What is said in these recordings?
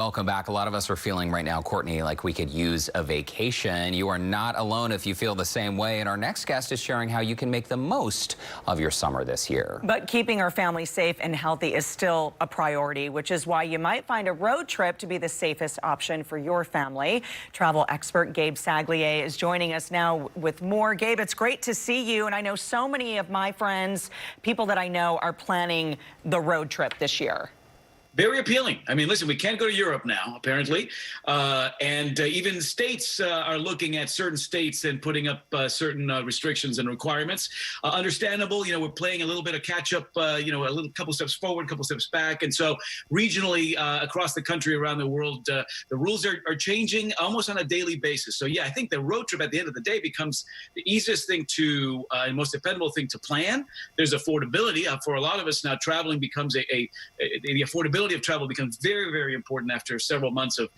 Welcome back. A lot of us are feeling right now, Courtney, like we could use a vacation. You are not alone if you feel the same way. And our next guest is sharing how you can make the most of your summer this year. But keeping our family safe and healthy is still a priority, which is why you might find a road trip to be the safest option for your family. Travel expert Gabe SAGLIE is joining us now with more. Gabe, it's great to see you. And I know so many of my friends, people that I know, are planning the road trip this year. Very appealing. I mean, listen, we can't go to Europe now, apparently. Even states are looking at certain states and putting up certain restrictions and requirements. Understandable, you know, we're playing a little bit of catch up, you know, couple steps forward, couple steps back. And so regionally across the country, around the world, the rules are changing almost on a daily basis. So, yeah, I think the road trip at the end of the day becomes the easiest thing to and most dependable thing to plan. There's affordability. For a lot of us now, traveling becomes the affordability of travel becomes very, very important after several months of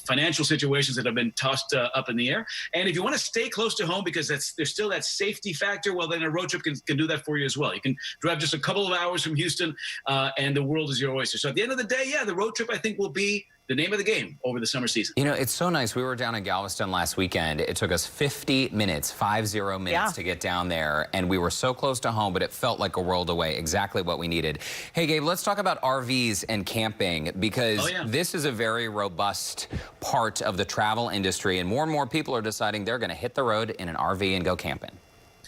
financial situations that have been tossed up in the air. And if you want to stay close to home because there's still that safety factor, well, then a road trip can do that for you as well. You can drive just a couple of hours from Houston and the world is your oyster. So at the end of the day, yeah, the road trip, I think, will be the name of the game over the summer season. You know, it's so nice. We were down in Galveston last weekend. It took us 50 minutes to get down there. And we were so close to home, but it felt like a world away. Exactly what we needed. Hey, Gabe, let's talk about RVs and camping, because this is a very robust part of the travel industry. And more people are deciding they're going to hit the road in an RV and go camping.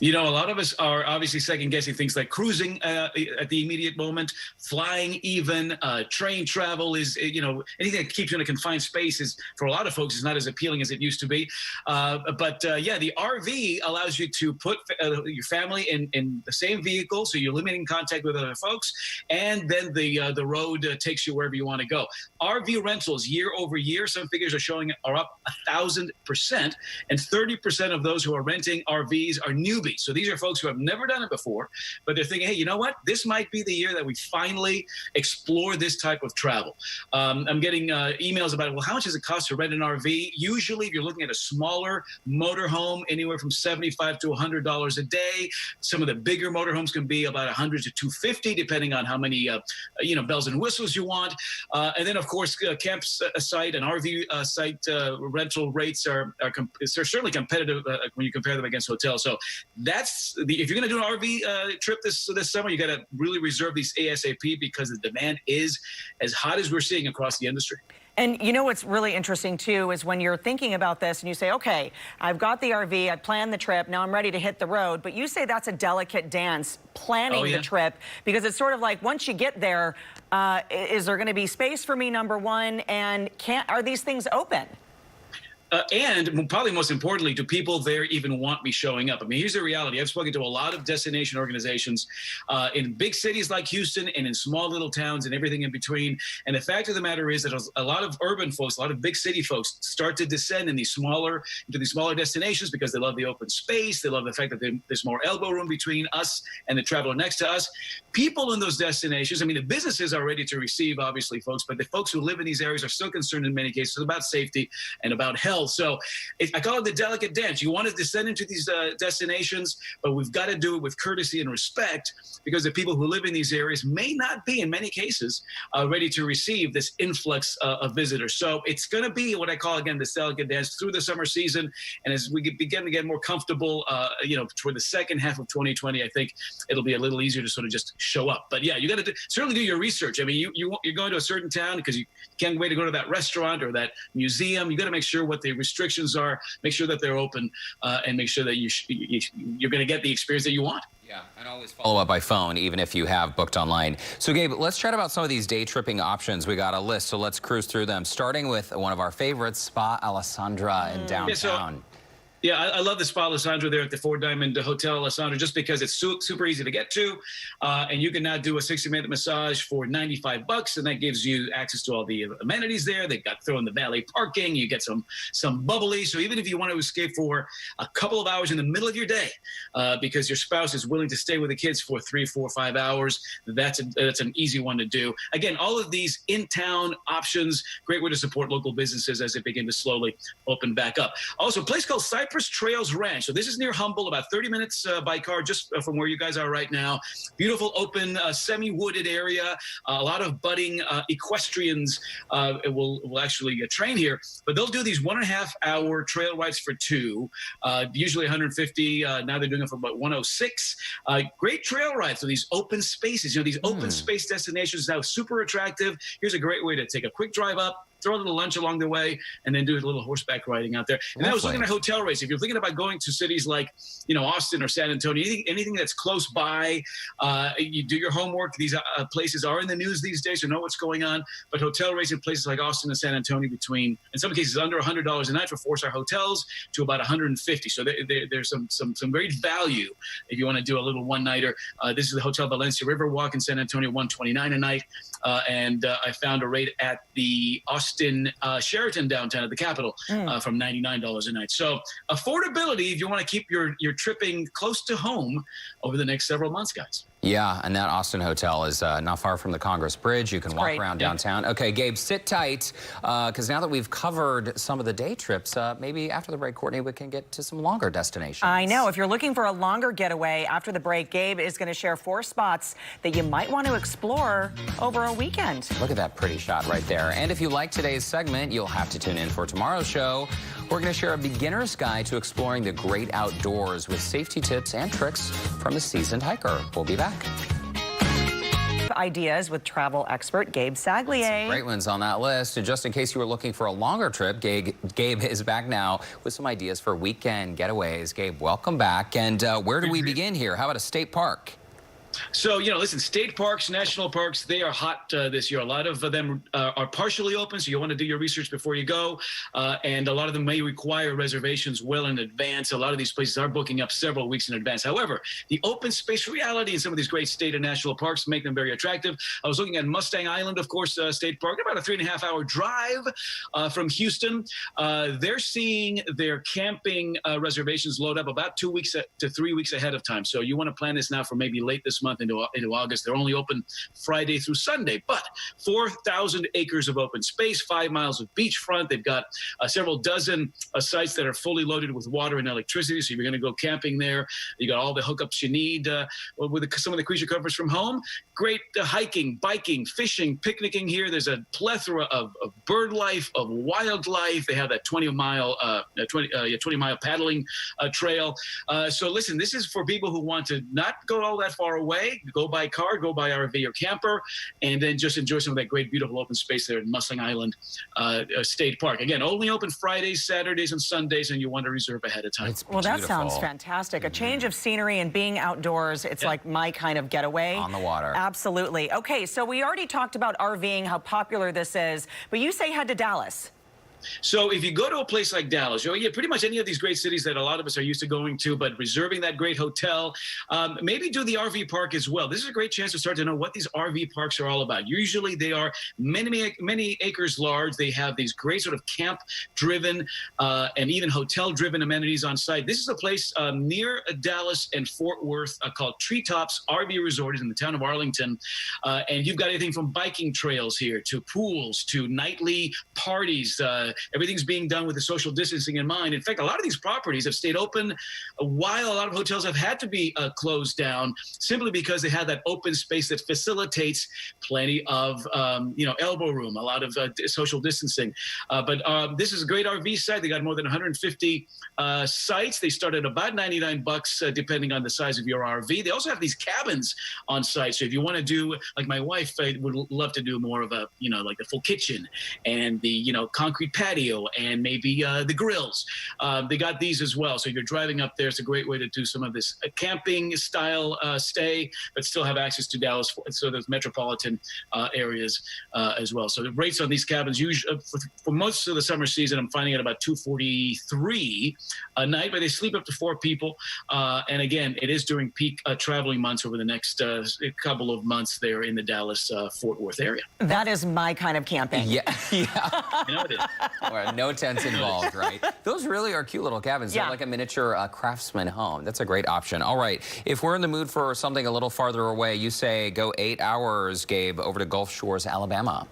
You know, a lot of us are obviously second-guessing things like cruising at the immediate moment, flying even, train travel is, you know, anything that keeps you in a confined space is, for a lot of folks, is not as appealing as it used to be. Yeah, the RV allows you to put your family in the same vehicle, so you're limiting contact with other folks, and then the road takes you wherever you want to go. RV rentals year over year, some figures are showing are up 1,000%, and 30% of those who are renting RVs are newbies. So these are folks who have never done it before, but they're thinking, hey, you know what? This might be the year that we finally explore this type of travel. I'm getting emails about, well, how much does it cost to rent an RV? Usually, if you're looking at a smaller motorhome, anywhere from $75 to $100 a day. Some of the bigger motorhomes can be about $100 to $250, depending on how many, you know, bells and whistles you want. And then, of course, campsite and RV site rental rates are certainly competitive when you compare them against hotels. So that's if you're going to do an RV trip this summer, you got to really reserve these ASAP, because the demand is as hot as we're seeing across the industry. And you know what's really interesting, too, is when you're thinking about this and you say, OK, I've got the RV, I planned the trip, now I'm ready to hit the road. But you say that's a delicate dance, planning the trip, because it's sort of like once you get there, is there going to be space for me, number one, and are these things open? And probably most importantly, do people there even want me showing up? I mean, here's the reality. I've spoken to a lot of destination organizations in big cities like Houston and in small little towns and everything in between. And the fact of the matter is that a lot of urban folks, a lot of big city folks start to descend into these smaller destinations because they love the open space. They love the fact that there's more elbow room between us and the traveler next to us. People in those destinations, I mean, the businesses are ready to receive, obviously, folks, but the folks who live in these areas are still concerned in many cases about safety and about health. So I call it the delicate dance. You want to descend into these destinations, but we've got to do it with courtesy and respect, because the people who live in these areas may not be, in many cases, ready to receive this influx of visitors. So it's going to be what I call, again, this delicate dance through the summer season. And as we begin to get more comfortable, you know, toward the second half of 2020, I think it'll be a little easier to sort of just show up. But yeah, you got to certainly do your research. I mean, you're going to a certain town because you can't wait to go to that restaurant or that museum. You got to make sure what the restrictions are, make sure that they're open, and make sure that you're going to get the experience that you want. Yeah, and always follow up by phone, even if you have booked online. So, Gabe, let's chat about some of these day tripping options. We got a list, so let's cruise through them, starting with one of our favorites, Spa Alessandra in downtown. Yeah, I love the Spa Alessandra there at the Four Diamond Hotel Alessandra, just because it's super easy to get to. And you can now do a 60-minute massage for $95, and that gives you access to all the amenities there. They've got throw in the valet parking. You get some bubbly. So even if you want to escape for a couple of hours in the middle of your day, because your spouse is willing to stay with the kids for 3, 4, 5 hours, that's an easy one to do. Again, all of these in-town options, great way to support local businesses as they begin to slowly open back up. Also, a place called CYPRESS Cypress Trails Ranch. So this is near Humble, about 30 minutes by car, just from where you guys are right now. Beautiful, open, semi-wooded area. A lot of budding equestrians will actually train here, but they'll do these 1.5-hour trail rides for 2, usually 150. Now they're doing it for about 106. Great trail rides. So these open spaces, these open space destinations now super attractive. Here's a great way to take a quick drive up, throw a little lunch along the way, and then do a little horseback riding out there. And I was looking at hotel rates. If you're thinking about going to cities like, Austin or San Antonio, anything that's close by, you do your homework. These places are in the news these days, so know what's going on. But hotel rates in places like Austin and San Antonio between, in some cases, under $100 a night for 4-star hotels to about $150. So there's some great value if you want to do a little one-nighter. This is the Hotel Valencia Riverwalk in San Antonio, $129 a night. And I found a rate at the Austin Sheraton downtown at the Capitol from $99 a night. So affordability if you want to keep your tripping close to home over the next several months, guys. Yeah, and that Austin hotel is not far from the Congress Bridge. You can walk around downtown. Okay, Gabe, sit tight, because now that we've covered some of the day trips, maybe after the break, Courtney, we can get to some longer destinations. I know. If you're looking for a longer getaway after the break, Gabe is going to share 4 spots that you might want to explore over a weekend. Look at that pretty shot right there. And if you like today's segment, you'll have to tune in for tomorrow's show. We're going to share a beginner's guide to exploring the great outdoors with safety tips and tricks from a seasoned hiker. We'll be back. Ideas with travel expert Gabe SAGLIE. Some great ones on that list. And just in case you were looking for a longer trip, Gabe is back now with some ideas for weekend getaways. Gabe, welcome back. And where do we begin here? How about a state park? So, listen, state parks, national parks, they are hot this year. A lot of them are partially open, so you want to do your research before you go. And a lot of them may require reservations well in advance. A lot of these places are booking up several weeks in advance. However, the open space reality in some of these great state and national parks make them very attractive. I was looking at Mustang Island, of course, state park, about a 3.5-hour drive from Houston. They're seeing their camping reservations load up about 2 weeks to 3 weeks ahead of time. So you want to plan this now for maybe late this month into August. They're only open Friday through Sunday, but 4,000 acres of open space, 5 miles of beachfront. They've got several dozen sites that are fully loaded with water and electricity. So if you're going to go camping there, you got all the hookups you need with some of the creature comforts from home. Great hiking, biking, fishing, picnicking here. There's a plethora of bird life, of wildlife. They have that 20-mile paddling trail. So listen, this is for people who want to not go all that far away. Go by car, go by RV or camper, and then just enjoy some of that great, beautiful open space there in Mustang Island State Park. Again, only open Fridays, Saturdays, and Sundays, and you want to reserve ahead of time. Well, that sounds fantastic. A change of scenery and being outdoors, it's like my kind of getaway. On the water. Absolutely. Okay, so we already talked about RVing, how popular this is, but you say head to Dallas. So if you go to a place like Dallas, pretty much any of these great cities that a lot of us are used to going to, but reserving that great hotel, maybe do the RV park as well. This is a great chance to start to know what these RV parks are all about. Usually they are many acres large. They have these great sort of camp-driven and even hotel-driven amenities on site. This is a place near Dallas and Fort Worth called Treetops RV Resort in the town of Arlington. And you've got anything from biking trails here to pools to nightly parties. Everything's being done with the social distancing in mind. In fact, a lot of these properties have stayed open while a lot of hotels have had to be closed down simply because they have that open space that facilitates plenty of, elbow room, a lot of social distancing. But this is a great RV site. They got more than 150 sites. They start at about $99 depending on the size of your RV. They also have these cabins on site. So if you want to do, like my wife would love to do more of a, like the full kitchen and the, concrete patio and maybe the grills. They got these as well. So if you're driving up there, it's a great way to do some of this camping style stay, but still have access to Dallas, so those metropolitan areas as well. So the rates on these cabins, usually for most of the summer season, I'm finding it about $243 a night, but they sleep up to 4 people. And again, it is during peak traveling months over the next couple of months there in the Dallas Fort Worth area. That is my kind of camping. Yeah. I know it is. No tents involved, right? Those really are cute little cabins. They're like a miniature craftsman home. That's a great option. All right, if we're in the mood for something a little farther away, you say go 8 hours, Gabe, over to Gulf Shores, Alabama.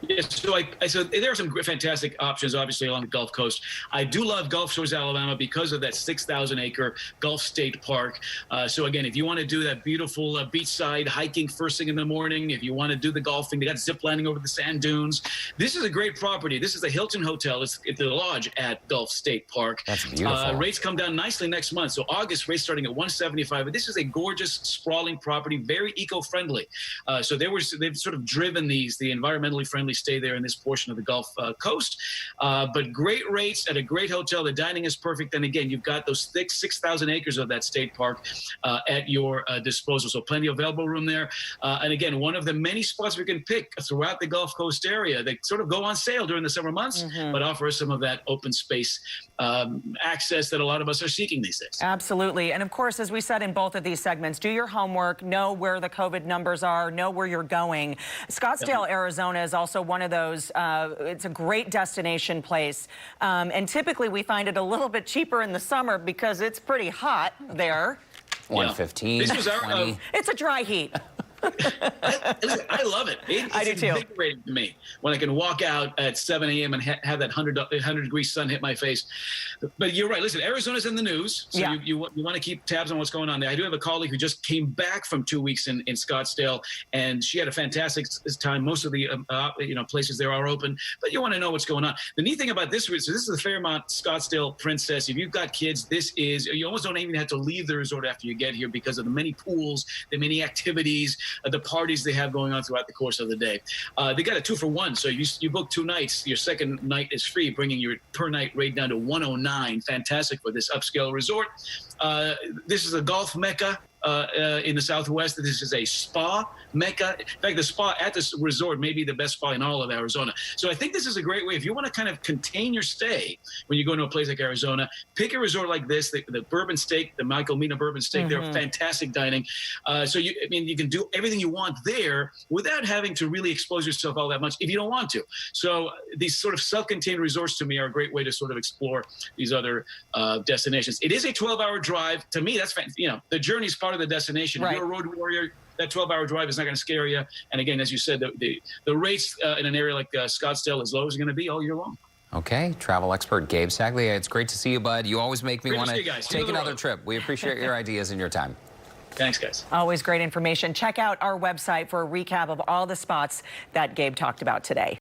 Yes, so there are some fantastic options, obviously, along the Gulf Coast. I do love Gulf Shores, Alabama, because of that 6,000-acre Gulf State Park. So again, if you want to do that beautiful beachside hiking first thing in the morning, if you want to do the golfing, they got zip lining over the sand dunes. This is a great property. This is the Hilton Hotel. It's the lodge at Gulf State Park. That's beautiful. Rates come down nicely next month. So August rates starting at $175. But this is a gorgeous, sprawling property, very eco-friendly. So they've sort of driven the environmentally friendly stay there in this portion of the Gulf Coast. But great rates at a great hotel. The dining is perfect. And again, you've got those thick 6,000 acres of that state park at your disposal. So plenty of available room there. And again, one of the many spots we can pick throughout the Gulf Coast area. They sort of go on sale during the summer months, but offer us some of that open space access that a lot of us are seeking these days. Absolutely. And of course, as we said in both of these segments, do your homework, know where the COVID numbers are, know where you're going. Scottsdale, Arizona is also one of those. It's a great destination place. And typically we find it a little bit cheaper in the summer because it's pretty hot there. 115, This was It's a dry heat. Listen, I love it. It's I do too. invigorating to me when I can walk out at 7 a.m. and have that 100-degree sun hit my face. But you're right. Listen, Arizona's in the news, so you want to keep tabs on what's going on there. I do have a colleague who just came back from 2 weeks in Scottsdale, and she had a fantastic time. Most of the places there are open, but you want to know what's going on. The neat thing about this so this is the Fairmont Scottsdale Princess. If you've got kids, you almost don't even have to leave the resort after you get here because of the many pools, the many activities, the parties they have going on throughout the course of the day. They got a 2-for-1, so you book 2 nights. Your second night is free, bringing your per night rate down to $109. Fantastic for this upscale resort. This is a golf mecca. In the Southwest. This is a spa mecca. In fact, the spa at this resort may be the best spa in all of Arizona. So I think this is a great way. If you want to kind of contain your stay when you go to a place like Arizona, pick a resort like this. The bourbon steak, the Michael Mina bourbon steak, they're fantastic dining. So you can do everything you want there without having to really expose yourself all that much if you don't want to. So these sort of self-contained resorts to me are a great way to sort of explore these other destinations. It is a 12-hour drive. To me, that's the journey's part of the destination. If you're a road warrior, that 12-hour drive is not going to scare you. And again, as you said, the rates in an area like Scottsdale is low as going to be all year long. Okay, travel expert Gabe SAGLIE. It's great to see you, bud. You always make me want to take another trip. We appreciate your ideas and your time. Thanks, guys. Always great information. Check out our website for a recap of all the spots that Gabe talked about today.